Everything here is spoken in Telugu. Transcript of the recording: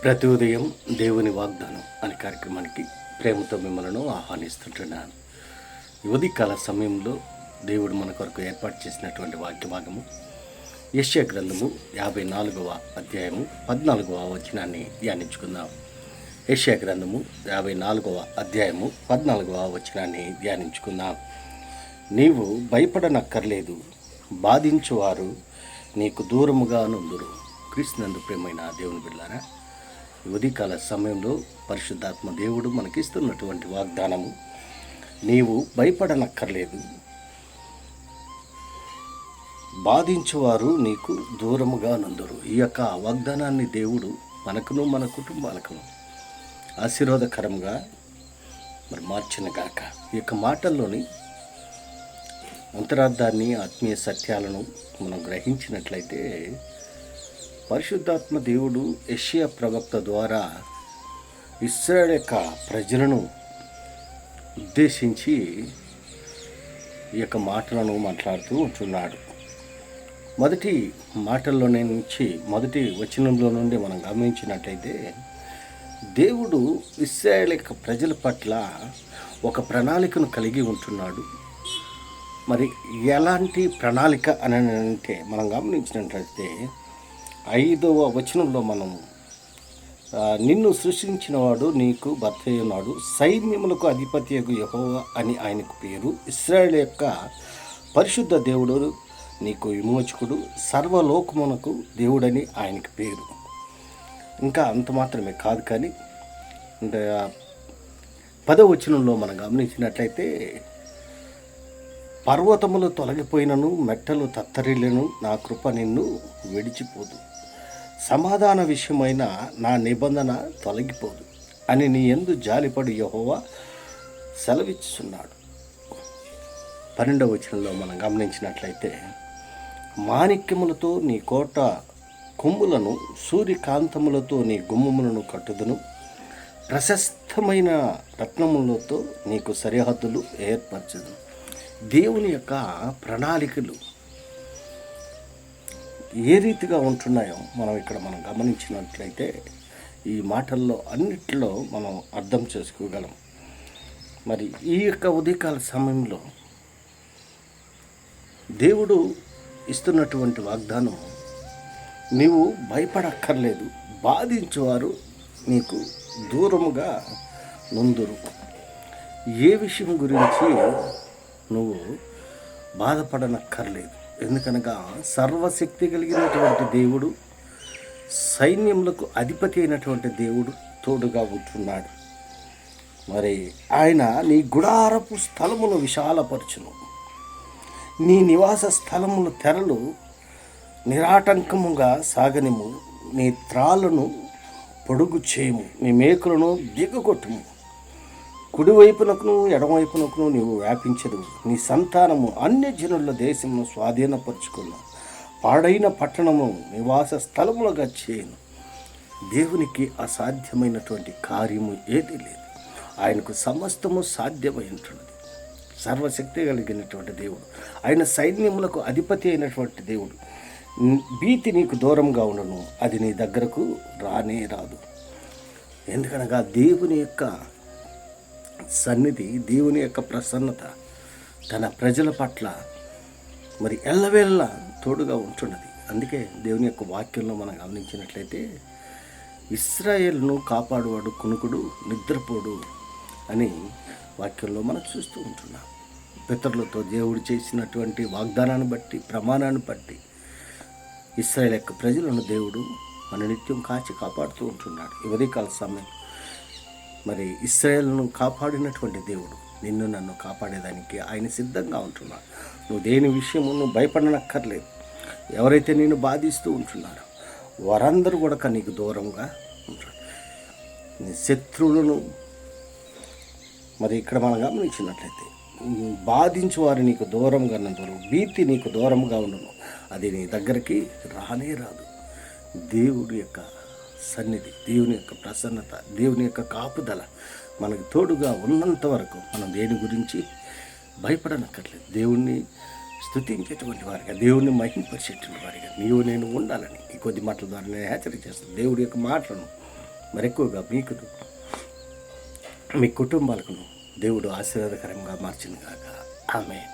ప్రతి ఉదయం దేవుని వాగ్దానం అనే కార్యక్రమానికి ప్రేమతో మిమ్మల్ని ఆహ్వానిస్తుంటున్నాను. ఈ ఉదయకాల సమయంలో దేవుడు మన కొరకు ఏర్పాటు చేసినటువంటి వాక్య భాగము యెషయా గ్రంథము 54వ అధ్యాయము 14వ వచనాన్ని ధ్యానించుకుందాం. యెషయా గ్రంథము 54వ అధ్యాయము 14వ వచనాన్ని ధ్యానించుకుందాం. నీవు భయపడనక్కర్లేదు, బాధించువారు నీకు దూరముగా నుందురు. క్రీస్తునందు ప్రేమైన దేవుని బిడ్డలారా, ఉదయకాల సమయంలో పరిశుద్ధాత్మ దేవుడు మనకిస్తున్నటువంటి వాగ్దానము, నీవు భయపడనక్కర్లేదు, బాధించువారు నీకు దూరముగా నుందురు. ఈ యొక్క వాగ్దానాన్ని దేవుడు మనకును మన కుటుంబాలకు ఆశీర్వాదకరంగా మార్చిన గాక. ఈ యొక్క మాటల్లోని అంతరార్థాన్ని, ఆత్మీయ సత్యాలను మనం గ్రహించినట్లయితే, పరిశుద్ధాత్మ దేవుడు యెషయా ప్రవక్త ద్వారా ఇశ్రాయేలు యొక్క ప్రజలను ఉద్దేశించి ఈ యొక్క మాటలను మాట్లాడుతూ ఉంటున్నాడు. మొదటి మాటల్లోనే నుంచి మొదటి వచనంలో నుండి మనం గమనించినట్లయితే, దేవుడు ఇశ్రాయేలు యొక్క ప్రజల పట్ల ఒక ప్రణాళికను కలిగి ఉంటున్నాడు. మరి ఎలాంటి ప్రణాళిక అని అంటే మనం గమనించినట్లయితే 5వ వచనంలో మనం నిన్ను సృష్టించినవాడు నీకు భర్త ఉన్నాడు, సైన్యములకు అధిపతియగు యెహోవా అని ఆయనకు పేరు, ఇశ్రాయేలు యొక్క పరిశుద్ధ దేవుడు నీకు విమోచకుడు, సర్వలోకమునకు దేవుడని ఆయనకు పేరు. ఇంకా అంత మాత్రమే కాదు, కానీ 10వ వచనంలో మనం గమనించినట్లయితే, పర్వతములు తొలగిపోయినను, మెట్టలు తత్తరిల్లను, నా కృప నిన్ను విడిచిపోదు, సమాధాన విషయమైన నా నిబంధన తొలగిపోదు అని నీ యందు జాలిపడి యెహోవా సెలవిస్తున్నాడు. 12వ వచనంలో మనం గమనించినట్లయితే, మాణిక్యములతో నీ కోట కొమ్ములను, సూర్యకాంతములతో నీ గుమ్మములను కట్టుదును, ప్రశస్తమైన రత్నములతో నీకు సరిహద్దులు ఏర్పరచుదును. దేవుని యొక్క ప్రణాళికలు ఏ రీతిగా ఉంటున్నాయో మనం గమనించినట్లయితే ఈ మాటల్లో అన్నిటిలో మనం అర్థం చేసుకోగలం. మరి ఈ యొక్క ఉదయకాల సమయంలో దేవుడు ఇస్తున్నటువంటి వాగ్దానం, నీవు భయపడక్కర్లేదు, బాధించేవారు నీకు దూరముగా నుందురు. ఏ విషయం గురించి నువ్వు బాధపడనక్కర్లేదు, ఎందుకనగా సర్వశక్తి కలిగినటువంటి దేవుడు, సైన్యములకు అధిపతి అయినటువంటి దేవుడు తోడుగా ఉంటున్నాడు. మరి ఆయన నీ గుడారపు స్థలమును విశాలపరచును, నీ నివాస స్థలముల తెరలు నిరాటంకముగా సాగనిము, నీ త్రాళ్ళను పొడుగు చేయము, నీ మేకులను దిగగొట్టుము, కుడివైపునకును ఎడమవైపునకును నీవు వ్యాపించదు, నీ సంతానము అన్యజనుల దేశమును స్వాధీనపరుచుకున్న పాడైన పట్టణము నివాస స్థలములుగా చేయను. దేవునికి అసాధ్యమైనటువంటి కార్యము ఏదీ లేదు. ఆయనకు సమస్తము సాధ్యమై ఉంటున్నది. సర్వశక్తి కలిగినటువంటి దేవుడు, ఆయన సైన్యములకు అధిపతి అయినటువంటి దేవుడు. భీతి నీకు దూరంగా ఉండను, అది నీ దగ్గరకు రానే రాదు. ఎందుకనగా దేవుని యొక్క సన్నిధి, దేవుని యొక్క ప్రసన్నత తన ప్రజల పట్ల మరి ఎల్లవేళలా తోడుగా ఉంటున్నది. అందుకే దేవుని యొక్క వాక్యంలో మనం గమనించినట్లయితే, ఇశ్రాయేలును కాపాడువాడు కునుకుడు నిద్రపోడు అని వాక్యంలో మనం చూస్తూ ఉంటున్నాం. పితరులతో దేవుడు చేసినటువంటి వాగ్దానాన్ని బట్టి, ప్రమాణాన్ని బట్టి ఇశ్రాయేలు యొక్క ప్రజలను దేవుడు మన నిత్యం కాచి కాపాడుతూ ఉంటున్నాడు. ఈ ఉదయకాల సమయం మరి ఇశ్రాయేలును కాపాడినటువంటి దేవుడు నిన్ను నన్ను కాపాడేదానికి ఆయన సిద్ధంగా ఉంటున్నాడు. నువ్వు దేని విషయము నువ్వు భయపడనక్కర్లేదు. ఎవరైతే నేను బాధిస్తూ ఉంటున్నారో వారందరూ కూడా నీకు దూరంగా ఉంటారు. నీ శత్రువులను మరి ఇక్కడ మనం గమనించినట్లయితే, బాధించు వారు నీకు దూరంగా నందురు, భీతి నీకు దూరంగా ఉండను, అది నీ దగ్గరికి రానే రాదు. దేవుడి యొక్క సన్నిధి, దేవుని యొక్క ప్రసన్నత, దేవుని యొక్క కాపుదల మనకు తోడుగా ఉన్నంత వరకు మనం దేని గురించి భయపడనక్కర్లేదు. దేవుణ్ణి స్తుతించేటువంటి వారిగా, దేవుణ్ణి మహింపరిచేటువంటి వారిగా నీవు నేను ఉండాలని ఈ కొద్ది మాటల ద్వారా నేను హెచ్చరిక చేస్తాను. దేవుడి యొక్క మాటలను మరెక్కువగా మీకును మీ కుటుంబాలకును దేవుడు ఆశీర్వాదకరంగా మార్చిన కాక ఆమేన్.